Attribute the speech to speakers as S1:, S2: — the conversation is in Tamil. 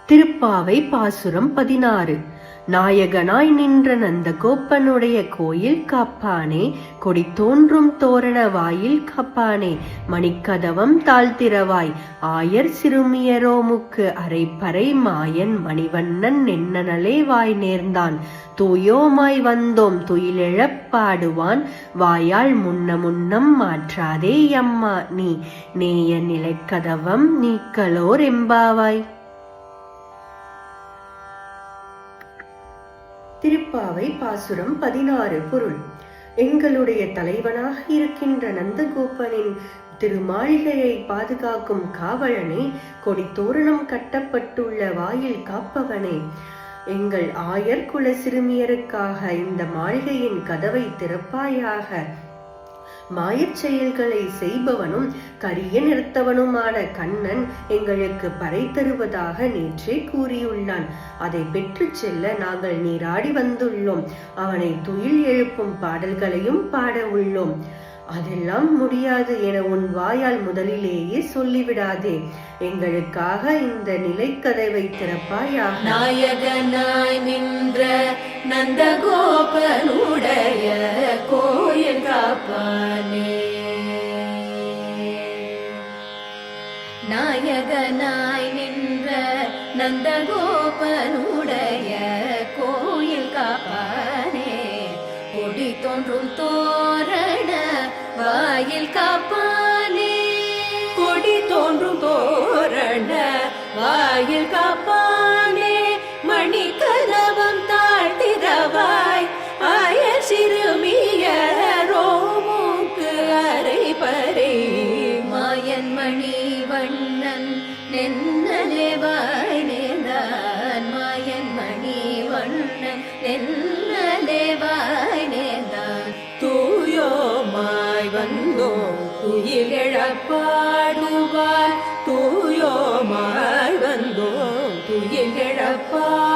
S1: திருப்பாவை பாசுரம் 16. நாயகனாய் நின்ற நந்த கோப்பனுடைய கோயில் காப்பானே, கொடி தோன்றும் தோரண வாயில் காப்பானே, மணிக்கதவம் தாழ்த்திரவாய், ஆயர் சிறுமியரோமுக்கு அரைப்பறை மாயன் மணிவண்ணன் என்னனலே வாய் நேர்ந்தான், தூயோமாய் வந்தோம் துயிலெழப் பாடுவான், வாயால் முன்னம் மாற்றாதே அம்மா நீ, நேய நிலைக்கதவம் நீக்கலோர் எம்பாவாய். திருப்பாவை பாசுரம் 16. பொருள்: எங்களுடைய தலைவனாக இருக்கின்ற நந்தகோபனின் திருமாளிகையை பாதுகாக்கும் காவலனே, கொடி தோரணம் கட்டப்பட்டுள்ள வாயில் காப்பவனே, எங்கள் ஆயர் குல சிறுமியருக்காக இந்த மாளிகையின் கதவை திறப்பாயாக. மாயச் செயல்களை செய்பவனும் கரிய நிறுத்தவனுமான கண்ணன் எங்களுக்கு பறை தருவதாக நேற்றே கூறியுள்ளான். அதை பெற்று செல்ல நாங்கள் நீராடி வந்துள்ளோம். அவனை துயில் எழுப்பும் பாடல்களையும் பாட உள்ளோம். அதெல்லாம் முடியாது என உன் வாயால் முதலிலேயே சொல்லிவிடாதே. எங்களுக்காக இந்த நிலைக்கதவை திறப்பாயாக.
S2: நாயகனாய் நின்ற நந்தகோபனுடைய கோயில் காப்பானே, நாயகனாய் நின்ற நந்தகோபனுடைய கோயில் காப்பானே, கொடி தோன்றும் தோரண வாயில் காப்பானே, கொடி தோன்றும் தோரண வாயில் காப்பானே, மணிக்கதவம் தாழ்த்திரவாய், ஆயர் சிறுமியரோமுக்கு அரைப்பறை மாயன் மணிவண்ணன் நென்னலே வாய் நேர்ந்தான், மாயன் மணிவண்ணன் நென்னலே வாய் நேர்ந்தான், தூயோமாய் வந்தோம் துயிலெழப் பாடுவார், தூயோமாய் வந்தோம் துயிலெழப் பாடுவார்.